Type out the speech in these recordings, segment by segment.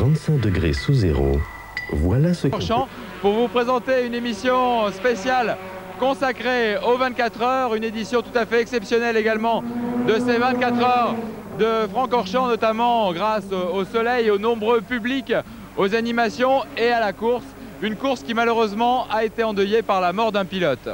35 degrés sous zéro. Voilà ce que... Pour vous présenter une émission spéciale consacrée aux 24 heures, une édition tout à fait exceptionnelle également de ces 24 heures de Francorchamps, notamment grâce au soleil, aux nombreux publics, aux animations et à la course. Une course qui malheureusement a été endeuillée par la mort d'un pilote.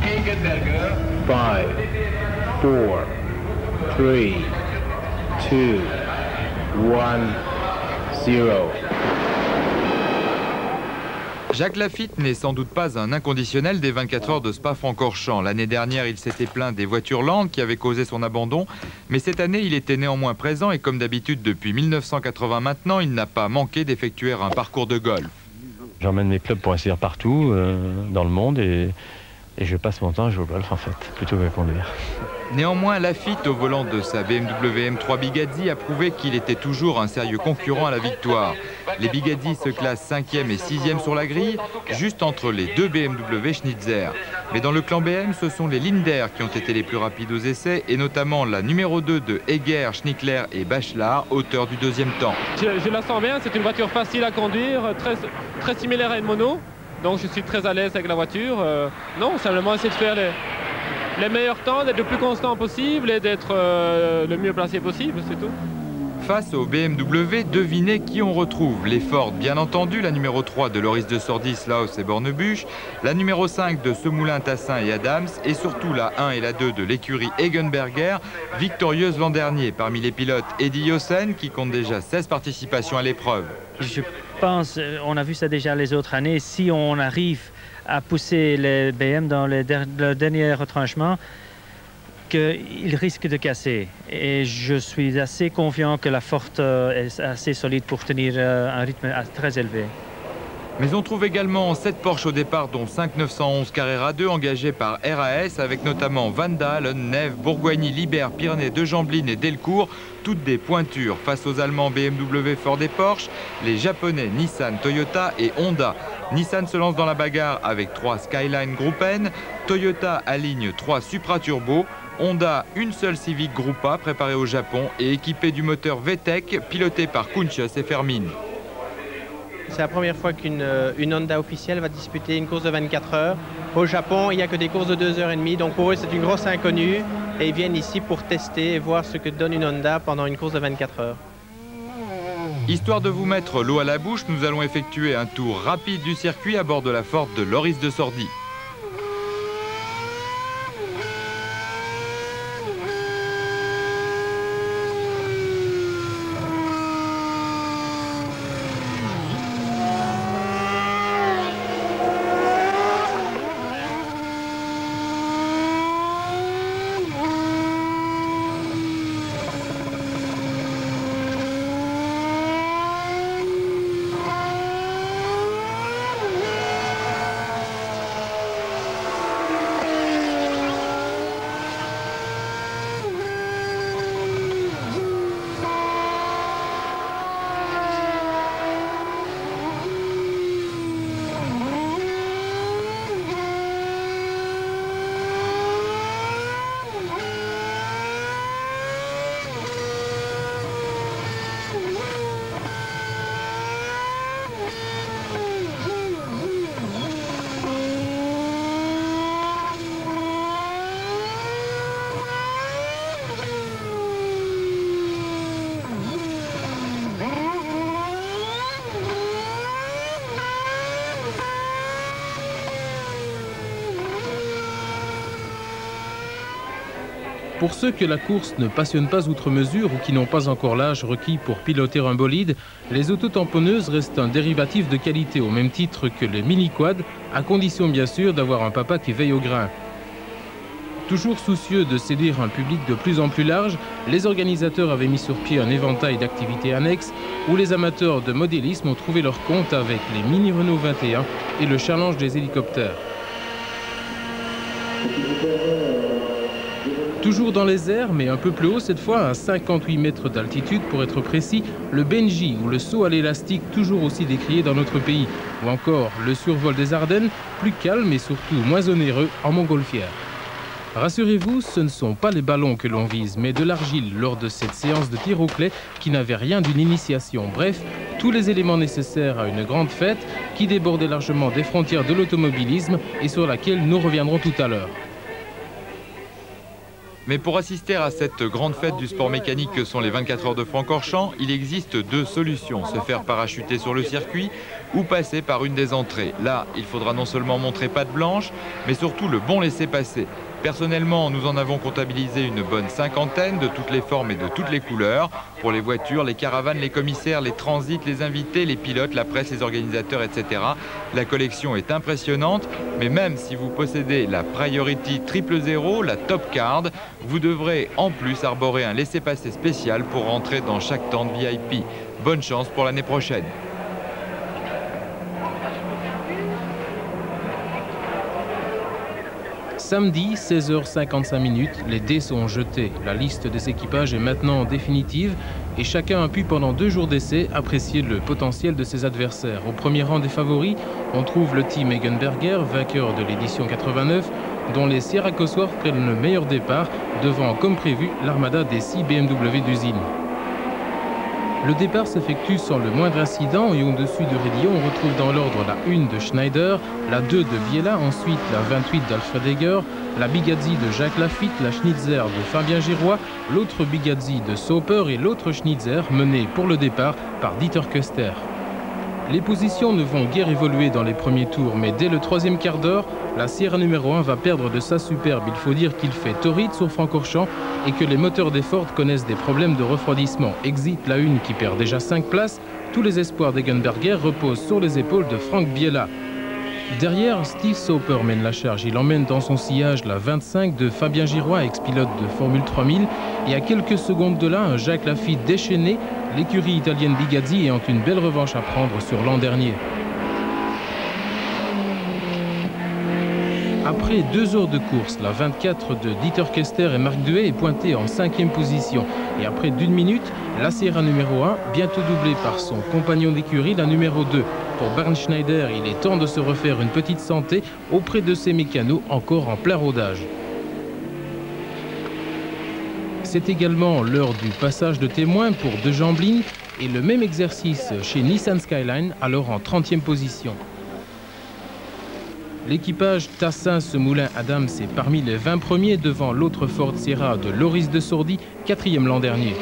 Egenberger. 5, 4, 3, 2, 1, 0. Jacques Lafitte n'est sans doute pas un inconditionnel des 24 heures de Spa-Francorchamps. L'année dernière, il s'était plaint des voitures lentes qui avaient causé son abandon. Mais cette année, il était néanmoins présent et comme d'habitude depuis 1980 maintenant, il n'a pas manqué d'effectuer un parcours de golf. J'emmène mes clubs pour essayer partout dans le monde et je passe mon temps à jouer au golf en fait, plutôt que à conduire. Néanmoins, Lafitte, au volant de sa BMW M3 Bugatti, a prouvé qu'il était toujours un sérieux concurrent à la victoire. Les Bugatti se classent 5e et 6e sur la grille, juste entre les deux BMW Schnitzer. Mais dans le clan BM, ce sont les Linder qui ont été les plus rapides aux essais, et notamment la numéro 2 de Egger, Schnickler et Bachelard, auteur du deuxième temps. Je la sens bien, c'est une voiture facile à conduire, très similaire à une mono. Donc je suis très à l'aise avec la voiture. Non, simplement essayer de faire les meilleurs temps, d'être le plus constant possible et d'être le mieux placé possible, c'est tout. Face au BMW, devinez qui on retrouve. Les Ford, bien entendu, la numéro 3 de Loris de Sordi, Laos et Bornebusch, la numéro 5 de Semoulin, Tassin et Adams, et surtout la 1 et la 2 de l'écurie Egenberger, victorieuse l'an dernier. Parmi les pilotes, Eddie Yossen, qui compte déjà 16 participations à l'épreuve. Je pense, on a vu ça déjà les autres années, si on arrive à pousser les BM dans le dernier retranchement, qu'ils risquent de casser. Et je suis assez confiant que la Forte est assez solide pour tenir un rythme très élevé. Mais on trouve également 7 Porsche au départ, dont 5 911 Carrera 2 engagés par RAS, avec notamment Van Dalen, Neve, Bourgoigny, Libert, Pyrénées, De Jambline et Delcourt, toutes des pointures face aux Allemands BMW, Ford et Porsche, les Japonais Nissan, Toyota et Honda. Nissan se lance dans la bagarre avec 3 Skyline Group N, Toyota aligne 3 Supra Turbo, Honda une seule Civic Group A préparée au Japon et équipée du moteur VTEC piloté par Kunchus et Fermin. C'est la première fois qu'une Honda officielle va disputer une course de 24 heures. Au Japon, il n'y a que des courses de 2h30, donc pour eux c'est une grosse inconnue. Et ils viennent ici pour tester et voir ce que donne une Honda pendant une course de 24 heures. Histoire de vous mettre l'eau à la bouche, nous allons effectuer un tour rapide du circuit à bord de la Ford de Loris de Sordi. Pour ceux que la course ne passionne pas outre mesure ou qui n'ont pas encore l'âge requis pour piloter un bolide, les autotamponneuses restent un dérivatif de qualité au même titre que les mini-quads, à condition bien sûr d'avoir un papa qui veille au grain. Toujours soucieux de séduire un public de plus en plus large, les organisateurs avaient mis sur pied un éventail d'activités annexes où les amateurs de modélisme ont trouvé leur compte avec les Mini Renault 21 et le challenge des hélicoptères. Toujours dans les airs, mais un peu plus haut cette fois, à 58 mètres d'altitude pour être précis, le Benji ou le saut à l'élastique toujours aussi décrié dans notre pays, ou encore le survol des Ardennes, plus calme et surtout moins onéreux en montgolfière. Rassurez-vous, ce ne sont pas les ballons que l'on vise, mais de l'argile lors de cette séance de tir au clay qui n'avait rien d'une initiation. Bref, tous les éléments nécessaires à une grande fête qui débordait largement des frontières de l'automobilisme et sur laquelle nous reviendrons tout à l'heure. Mais pour assister à cette grande fête du sport mécanique que sont les 24 heures de Francorchamps, il existe deux solutions, se faire parachuter sur le circuit ou passer par une des entrées. Là, il faudra non seulement montrer patte blanche, mais surtout le bon laissez-passer. Personnellement, nous en avons comptabilisé une bonne cinquantaine de toutes les formes et de toutes les couleurs. Pour les voitures, les caravanes, les commissaires, les transits, les invités, les pilotes, la presse, les organisateurs, etc. La collection est impressionnante, mais même si vous possédez la Priority 000, la Top Card, vous devrez en plus arborer un laissez-passer spécial pour rentrer dans chaque tente VIP. Bonne chance pour l'année prochaine. Samedi, 16h55, les dés sont jetés. La liste des équipages est maintenant définitive et chacun a pu pendant 2 jours d'essai apprécier le potentiel de ses adversaires. Au premier rang des favoris, on trouve le team Eggenberger, vainqueur de l'édition 89, dont les Sierra Cosworth prennent le meilleur départ, devant comme prévu l'armada des 6 BMW d'usine. Le départ s'effectue sans le moindre incident et au-dessus de Rédillon, on retrouve dans l'ordre la 1 de Schneider, la 2 de Biella, ensuite la 28 d'Alfred Egger, la Bigazzi de Jacques Lafitte, la Schnitzer de Fabien Girois, l'autre Bigazzi de Sauper et l'autre Schnitzer menée pour le départ par Dieter Köster. Les positions ne vont guère évoluer dans les premiers tours, mais dès le 3e quart d'heure, la Sierra numéro 1 va perdre de sa superbe. Il faut dire qu'il fait torride sur Francorchamps et que les moteurs des Ford connaissent des problèmes de refroidissement. Exit la 1 qui perd déjà 5 places. Tous les espoirs d'Eggenberger reposent sur les épaules de Frank Biella. Derrière, Steve Sauper mène la charge. Il emmène dans son sillage la 25 de Fabien Girois, ex-pilote de Formule 3000. Et à quelques secondes de là, un Jacques Lafitte déchaîné, l'écurie italienne Bigazzi ayant une belle revanche à prendre sur l'an dernier. Après 2 heures de course, la 24 de Dieter Köster et Marc Duhay est pointée en 5e position. Et après d'1 minute, la Sierra numéro 1, bientôt doublée par son compagnon d'écurie, la numéro 2. Pour Bernd Schneider, il est temps de se refaire une petite santé auprès de ses mécanos encore en plein rodage. C'est également l'heure du passage de témoin pour De Jamblin et le même exercice chez Nissan Skyline, alors en 30e position. L'équipage Tassin-Semoulin-Adams est parmi les 20 premiers devant l'autre Ford Sierra de Loris de Sourdy, 4e l'an dernier.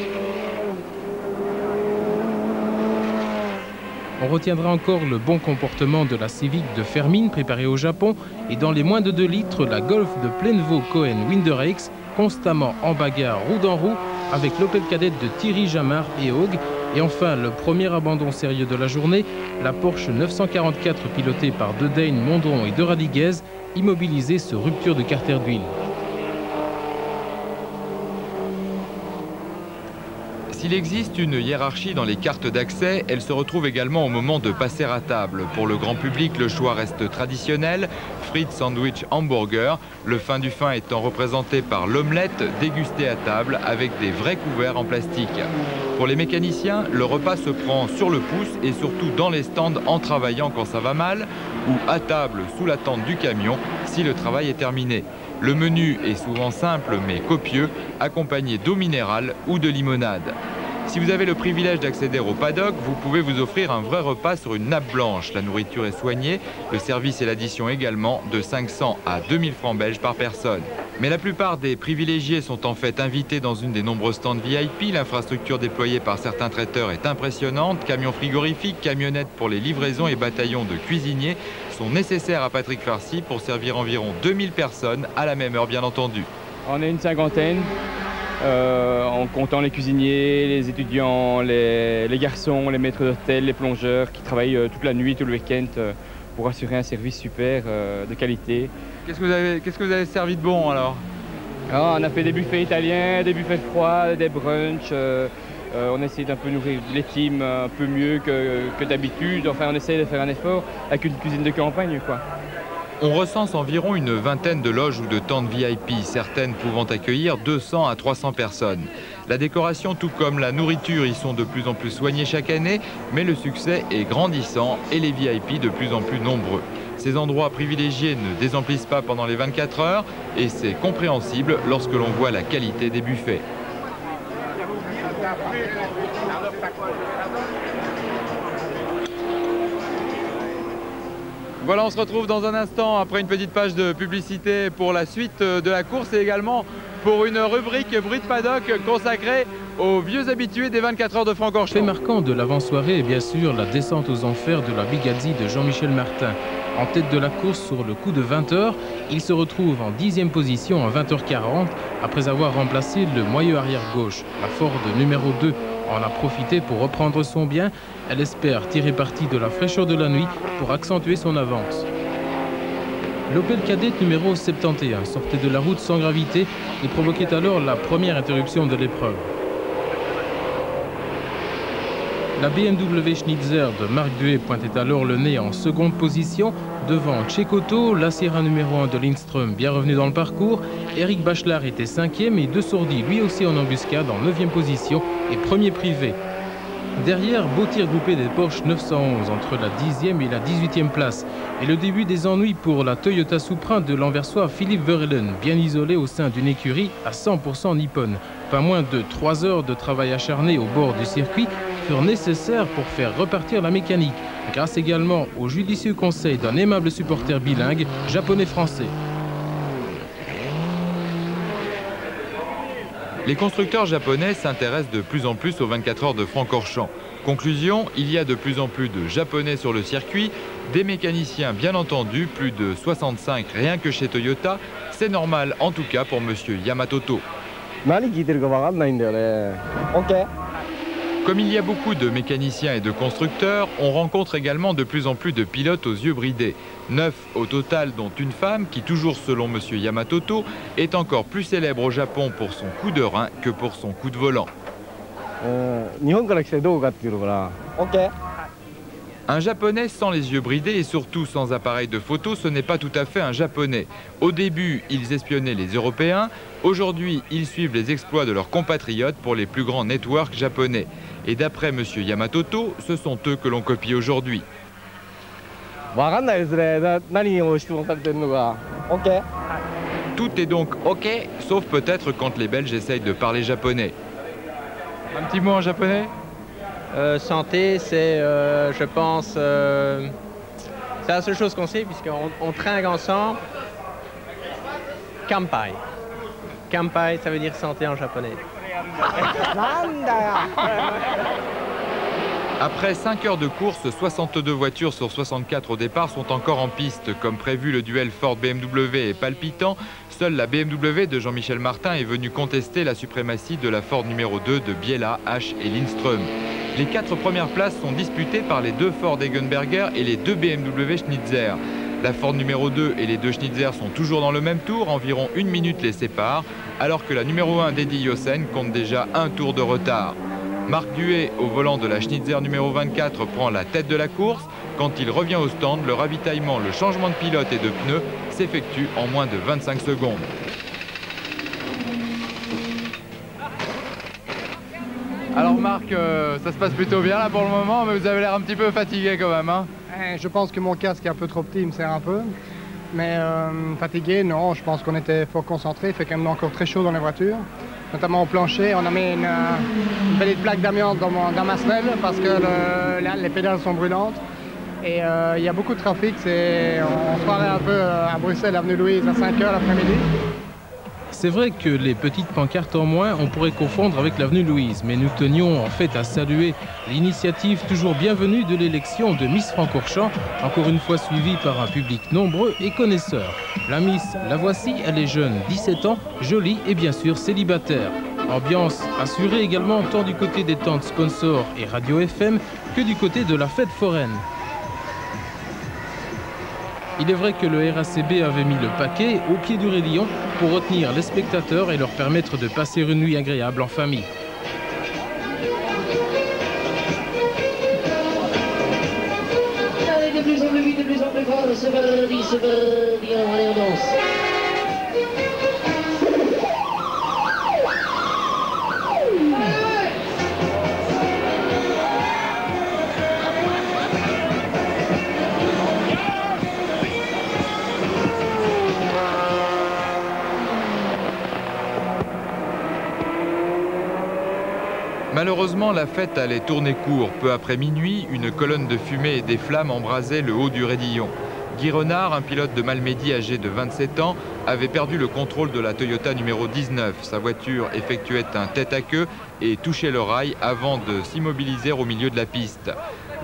On retiendra encore le bon comportement de la Civic de Fermine préparée au Japon et dans les moins de 2 litres, la Golf de Plainevaux Cohen Winderex, constamment en bagarre roue dans roue avec l'Opel Kadett de Thierry Jamard et Haug. Et enfin, le premier abandon sérieux de la journée, la Porsche 944 pilotée par De Dayne, Mondron et De Radiguez, immobilisée sur rupture de carter d'huile. S'il existe une hiérarchie dans les cartes d'accès, elle se retrouve également au moment de passer à table. Pour le grand public, le choix reste traditionnel, frites, sandwich, hamburger, le fin du fin étant représenté par l'omelette dégustée à table avec des vrais couverts en plastique. Pour les mécaniciens, le repas se prend sur le pouce et surtout dans les stands en travaillant quand ça va mal ou à table sous la tente du camion si le travail est terminé. Le menu est souvent simple mais copieux, accompagné d'eau minérale ou de limonade. Si vous avez le privilège d'accéder au paddock, vous pouvez vous offrir un vrai repas sur une nappe blanche. La nourriture est soignée, le service et l'addition également, de 500 à 2000 francs belges par personne. Mais la plupart des privilégiés sont en fait invités dans une des nombreux stands VIP. L'infrastructure déployée par certains traiteurs est impressionnante. Camions frigorifiques, camionnettes pour les livraisons et bataillons de cuisiniers sont nécessaires à Patrick Farcy pour servir environ 2000 personnes à la même heure bien entendu. On est une cinquantaine, en comptant les cuisiniers, les étudiants, les garçons, les maîtres d'hôtel, les plongeurs qui travaillent toute la nuit, tout le week-end pour assurer un service super de qualité. Qu'est-ce que vous avez servi de bon alors? On a fait des buffets italiens, des buffets froids, des brunchs. On essaie d'un peu nourrir les teams un peu mieux que d'habitude. Enfin, on essaie de faire un effort avec une cuisine de campagne, quoi. On recense environ une vingtaine de loges ou de tentes VIP, certaines pouvant accueillir 200 à 300 personnes. La décoration, tout comme la nourriture, y sont de plus en plus soignées chaque année, mais le succès est grandissant et les VIP de plus en plus nombreux. Ces endroits privilégiés ne désemplissent pas pendant les 24 heures et c'est compréhensible lorsque l'on voit la qualité des buffets. Voilà, on se retrouve dans un instant après une petite page de publicité pour la suite de la course et également pour une rubrique bruit de paddock consacrée aux vieux habitués des 24 heures de Francorchamps. Fait marquant de l'avant-soirée est bien sûr la descente aux enfers de la Bigazzi de Jean-Michel Martin. En tête de la course sur le coup de 20 h, il se retrouve en 10e position à 20 h 40 après avoir remplacé le moyeu arrière gauche. La Ford numéro 2 en a profité pour reprendre son bien. Elle espère tirer parti de la fraîcheur de la nuit pour accentuer son avance. L'Opel Kadett numéro 71 sortait de la route sans gravité et provoquait alors la première interruption de l'épreuve. La BMW Schnitzer de Marc Duet pointait alors le nez en seconde position devant Cecotto, la Sierra numéro 1 de Lindström bien revenu dans le parcours. Eric Bachelard était 5e et De Sourdy lui aussi en embuscade en 9e position et premier privé. Derrière, beau tir groupé des Porsche 911 entre la 10e et la 18e place. Et le début des ennuis pour la Toyota Supra de l'Anversois Philippe Verheulen, bien isolé au sein d'une écurie à 100% nippone. Pas moins de 3 heures de travail acharné au bord du circuit furent nécessaires pour faire repartir la mécanique, grâce également au judicieux conseil d'un aimable supporter bilingue, japonais-français. Les constructeurs japonais s'intéressent de plus en plus aux 24 heures de Francorchamps. Conclusion, il y a de plus en plus de japonais sur le circuit, des mécaniciens bien entendu, plus de 65 rien que chez Toyota. C'est normal en tout cas pour monsieur Yamatoto. Comme il y a beaucoup de mécaniciens et de constructeurs, on rencontre également de plus en plus de pilotes aux yeux bridés. 9 au total, dont une femme qui, toujours selon monsieur Yamatoto, est encore plus célèbre au Japon pour son coup de rein que pour son coup de volant. Un japonais sans les yeux bridés et surtout sans appareil de photo, ce n'est pas tout à fait un japonais. Au début, ils espionnaient les Européens. Aujourd'hui, ils suivent les exploits de leurs compatriotes pour les plus grands networks japonais. Et d'après monsieur Yamatoto, ce sont eux que l'on copie aujourd'hui. Tout est donc OK, sauf peut-être quand les Belges essayent de parler japonais. Un petit mot en japonais? Santé, c'est, je pense, c'est la seule chose qu'on sait puisqu'on trinque ensemble. Kampai. Kampai, ça veut dire santé en japonais. Après 5 heures de course, 62 voitures sur 64 au départ sont encore en piste. Comme prévu, le duel Ford-BMW est palpitant. Seule la BMW de Jean-Michel Martin est venue contester la suprématie de la Ford numéro 2 de Biella, H et Lindström. Les 4 premières places sont disputées par les 2 Ford Eggenberger et les 2 BMW Schnitzer. La Ford numéro 2 et les 2 Schnitzer sont toujours dans le même tour, environ 1 minute les sépare, alors que la numéro 1 d'Eddie Jossen compte déjà un tour de retard. Marc Duet, au volant de la Schnitzer numéro 24, prend la tête de la course. Quand il revient au stand, le ravitaillement, le changement de pilote et de pneus s'effectue en moins de 25 secondes. Alors Marc, ça se passe plutôt bien là pour le moment, mais vous avez l'air un petit peu fatigué quand même, hein? Je pense que mon casque est un peu trop petit, il me sert un peu. Mais fatigué, non, je pense qu'on était fort concentrés, il fait quand même encore très chaud dans les voitures. Notamment au plancher, on a mis une petite plaque d'amiante dans ma semelle parce que les pédales sont brûlantes. Et il y a beaucoup de trafic, on se croirait un peu à Bruxelles, avenue Louise, à 5 h l'après-midi. C'est vrai que les petites pancartes en moins, on pourrait confondre avec l'avenue Louise, mais nous tenions en fait à saluer l'initiative toujours bienvenue de l'élection de Miss Francorchamps, encore une fois suivie par un public nombreux et connaisseur. La Miss, la voici, elle est jeune, 17 ans, jolie et bien sûr célibataire. Ambiance assurée également tant du côté des tentes sponsors et radio FM que du côté de la fête foraine. Il est vrai que le RACB avait mis le paquet au pied du raidillon pour retenir les spectateurs et leur permettre de passer une nuit agréable en famille. Allez, de plus en plus vite, de plus en plus fort, c'est vendredi, allez, on danse. Malheureusement, la fête allait tourner court. Peu après minuit, une colonne de fumée et des flammes embrasait le haut du raidillon. Guy Renard, un pilote de Malmedy âgé de 27 ans, avait perdu le contrôle de la Toyota numéro 19. Sa voiture effectuait un tête-à-queue et touchait le rail avant de s'immobiliser au milieu de la piste.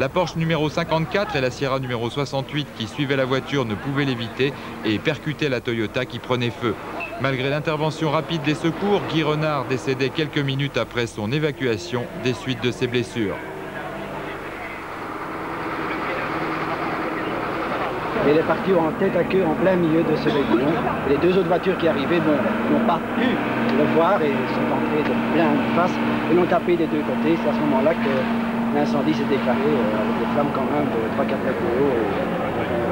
La Porsche numéro 54 et la Sierra numéro 68 qui suivaient la voiture ne pouvaient l'éviter et percutaient la Toyota qui prenait feu. Malgré l'intervention rapide des secours, Guy Renard décédait quelques minutes après son évacuation des suites de ses blessures. Il est parti en tête à queue en plein milieu de ce raidillon. Les deux autres voitures qui arrivaient n'ont pas pu le voir et sont entrées de plein face et l'ont tapé des deux côtés. C'est à ce moment-là que l'incendie s'est déclaré avec des flammes quand même de 3-4 mètres de haut.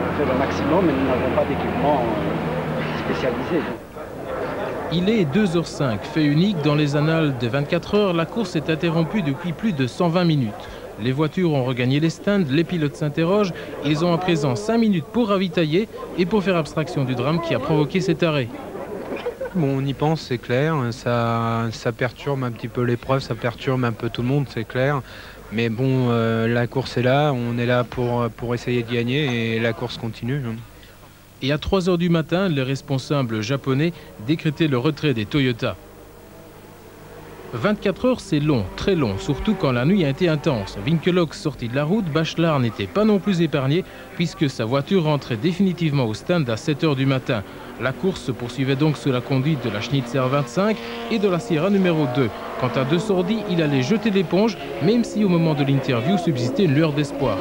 On fait le maximum, mais nous n'avons pas d'équipement spécialisé. Il est 2h05, fait unique dans les annales de 24 heures. La course est interrompue depuis plus de 120 minutes. Les voitures ont regagné les stands, les pilotes s'interrogent. Ils ont à présent 5 minutes pour ravitailler et pour faire abstraction du drame qui a provoqué cet arrêt. Bon, on y pense, c'est clair. Ça perturbe un petit peu l'épreuve, ça perturbe un peu tout le monde, c'est clair. Mais bon, la course est là, on est là pour essayer de gagner et la course continue. Et à 3 h du matin, les responsables japonais décrétaient le retrait des Toyota. 24 heures, c'est long, très long, surtout quand la nuit a été intense. Winkelhock sorti de la route, Bachelard n'était pas non plus épargné puisque sa voiture rentrait définitivement au stand à 7 h du matin. La course se poursuivait donc sous la conduite de la Schnitzer 25 et de la Sierra numéro 2. Quant à De Sordi, il allait jeter l'éponge, même si au moment de l'interview subsistait une lueur d'espoir.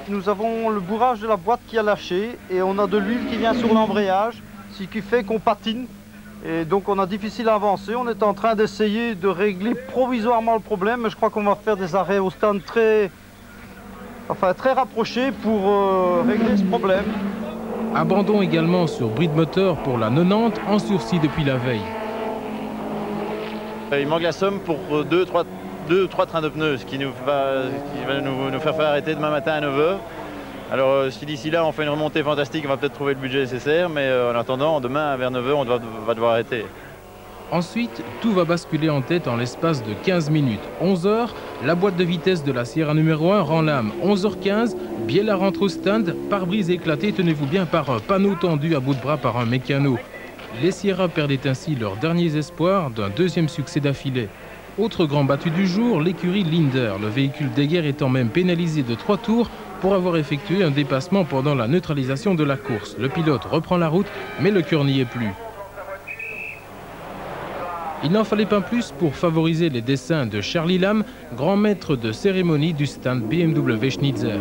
Nous avons le bourrage de la boîte qui a lâché et on a de l'huile qui vient sur l'embrayage, ce qui fait qu'on patine. Et donc on a difficile à avancer. On est en train d'essayer de régler provisoirement le problème, mais je crois qu'on va faire des arrêts au stand très rapprochés pour régler ce problème. Abandon également sur bris de moteur pour la 90 en sursis depuis la veille. Il manque la somme pour 2-3 trains de pneus, ce qui va nous faire arrêter demain matin à 9 h. Alors si d'ici là on fait une remontée fantastique, on va peut-être trouver le budget nécessaire, mais en attendant, demain vers 9 h, on va devoir arrêter. Ensuite, tout va basculer en tête en l'espace de 15 minutes. 11 h, la boîte de vitesse de la Sierra numéro 1 rend l'âme. 11 h 15, Biella rentre au stand, pare-brise éclaté, tenez-vous bien, par un panneau tendu à bout de bras par un mécano. Les Sierra perdaient ainsi leurs derniers espoirs d'un deuxième succès d'affilée. Autre grand battu du jour, l'écurie Linder, le véhicule de guerre étant même pénalisé de 3 tours pour avoir effectué un dépassement pendant la neutralisation de la course. Le pilote reprend la route, mais le cœur n'y est plus. Il n'en fallait pas plus pour favoriser les dessins de Charlie Lam, grand maître de cérémonie du stand BMW Schnitzer.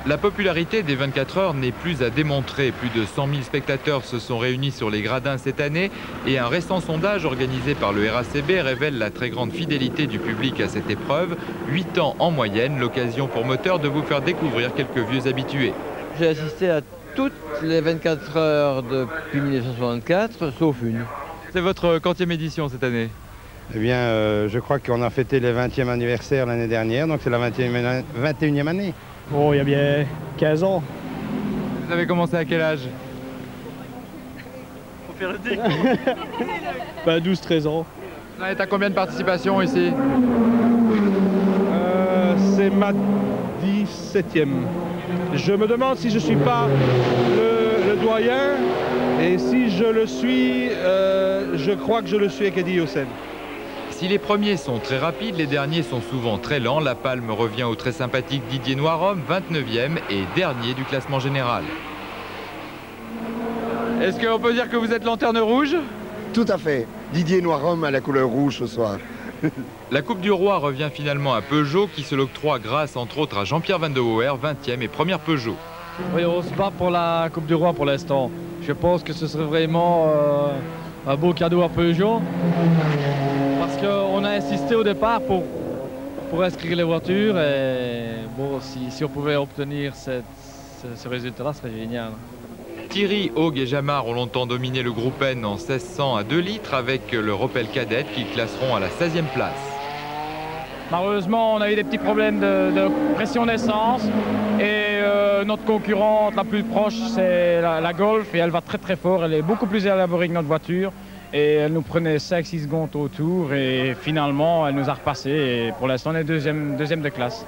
La popularité des 24 heures n'est plus à démontrer. Plus de 100 000 spectateurs se sont réunis sur les gradins cette année et un récent sondage organisé par le RACB révèle la très grande fidélité du public à cette épreuve. 8 ans en moyenne, l'occasion pour Moteur de vous faire découvrir quelques vieux habitués. J'ai assisté à toutes les 24 heures depuis 1964, sauf une. C'est votre quantième édition cette année? Eh bien, je crois qu'on a fêté le 20e anniversaire l'année dernière, donc c'est la 21e année. Oh, il y a bien 15 ans. Vous avez commencé à quel âge? Faut faire le décompte. 12-13 ans. Vous êtes à combien de participations ici? C'est ma 17e. Je me demande si je ne suis pas le doyen, et si je le suis, je crois que je le suis avec Eddie Hausen. Si les premiers sont très rapides, les derniers sont souvent très lents. La palme revient au très sympathique Didier Noirom, 29e et dernier du classement général. Est-ce qu'on peut dire que vous êtes lanterne rouge? Tout à fait. Didier Noirom à la couleur rouge ce soir. La Coupe du Roi revient finalement à Peugeot qui se l'octroie grâce entre autres à Jean-Pierre Van de Hoer, 20e et première Peugeot. Oui, on se bat pour la Coupe du Roi pour l'instant. Je pense que ce serait vraiment un beau cadeau à Peugeot. Parce qu'on a insisté au départ pour inscrire les voitures. Et bon, si on pouvait obtenir ce résultat-là, ce serait génial. Thierry, Haug et Jamard ont longtemps dominé le groupe N en 1600 à 2 litres avec le Opel Kadett qu'ils classeront à la 16e place. Malheureusement, on a eu des petits problèmes de pression d'essence et notre concurrente la plus proche, c'est la Golf et elle va très très fort. Elle est beaucoup plus élaborée que notre voiture et elle nous prenait 5-6 secondes au tour et finalement, elle nous a repassé et pour l'instant, on est deuxième de classe.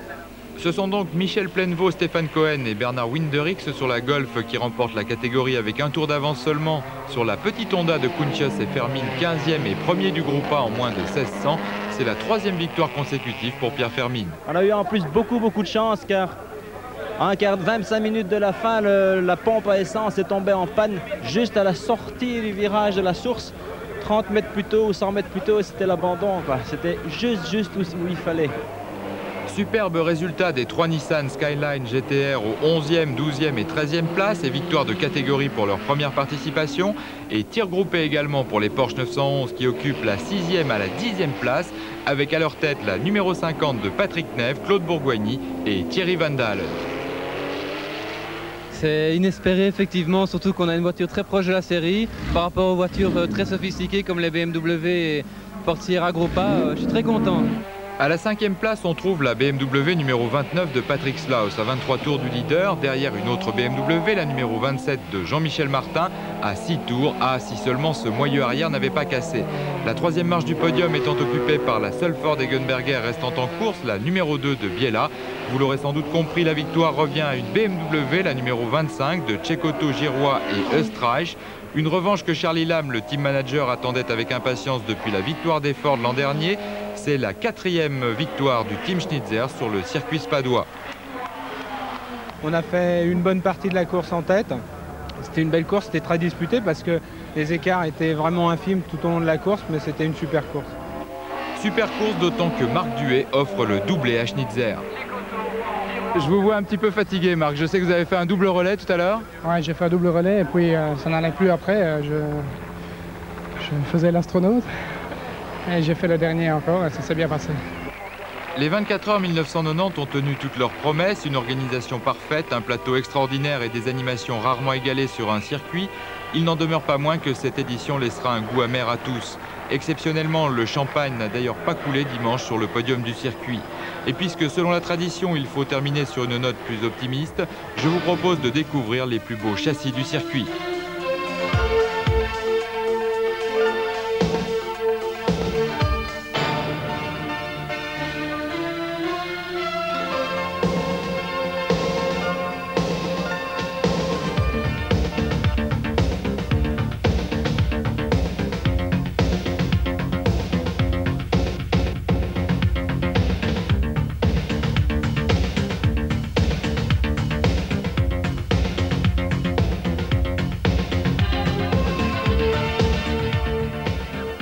Ce sont donc Michel Plainevaux, Stéphane Cohen et Bernard Winderix sur la Golf qui remportent la catégorie avec un tour d'avance seulement sur la petite Honda de Kuntius et Fermin, 15e et premier du groupe A en moins de 1600. C'est la 3e victoire consécutive pour Pierre Fermin. On a eu en plus beaucoup de chance car à 25 minutes de la fin, la pompe à essence est tombée en panne juste à la sortie du virage de la source. 30 mètres plus tôt ou 100 mètres plus tôt, c'était l'abandon. C'était juste où il fallait. Superbe résultat des 3 Nissan Skyline GTR aux 11e, 12e et 13e places et victoire de catégorie pour leur première participation et tir groupé également pour les Porsche 911 qui occupent la 6e à la 10e place avec à leur tête la numéro 50 de Patrick Neve, Claude Bourgoigny et Thierry Van Dalen. C'est inespéré effectivement, surtout qu'on a une voiture très proche de la série par rapport aux voitures très sophistiquées comme les BMW et Ford Sierra Groupa. Je suis très content. À la 5e place, on trouve la BMW numéro 29 de Patrick Slaus à 23 tours du leader. Derrière une autre BMW, la numéro 27 de Jean-Michel Martin à 6 tours. Ah, si seulement ce moyeu arrière n'avait pas cassé. La 3e marche du podium étant occupée par la seule Ford Egenberger restant en course, la numéro 2 de Biella. Vous l'aurez sans doute compris, la victoire revient à une BMW, la numéro 25 de Cecotto Girois et Österreich. Une revanche que Charlie Lam, le team manager, attendait avec impatience depuis la victoire des Ford l'an dernier. C'est la 4e victoire du team Schnitzer sur le circuit spadois. On a fait une bonne partie de la course en tête. C'était une belle course, c'était très disputé parce que les écarts étaient vraiment infimes tout au long de la course, mais c'était une super course. Super course, d'autant que Marc Duet offre le doublé à Schnitzer. Je vous vois un petit peu fatigué, Marc. Je sais que vous avez fait un double relais tout à l'heure. Ouais, j'ai fait un double relais et puis ça n'allait plus après. Je faisais l'astronaute et j'ai fait le dernier encore et ça s'est bien passé. Les 24 heures 1990 ont tenu toutes leurs promesses, une organisation parfaite, un plateau extraordinaire et des animations rarement égalées sur un circuit. Il n'en demeure pas moins que cette édition laissera un goût amer à tous. Exceptionnellement, le champagne n'a d'ailleurs pas coulé dimanche sur le podium du circuit. Et puisque selon la tradition, il faut terminer sur une note plus optimiste, je vous propose de découvrir les plus beaux châssis du circuit.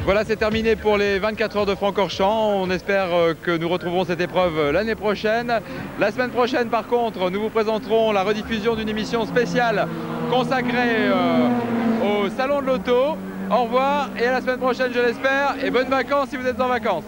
Voilà, c'est terminé pour les 24 heures de Francorchamps. On espère que nous retrouverons cette épreuve l'année prochaine. La semaine prochaine, par contre, nous vous présenterons la rediffusion d'une émission spéciale consacrée au Salon de l'Auto. Au revoir et à la semaine prochaine, je l'espère. Et bonnes vacances si vous êtes en vacances.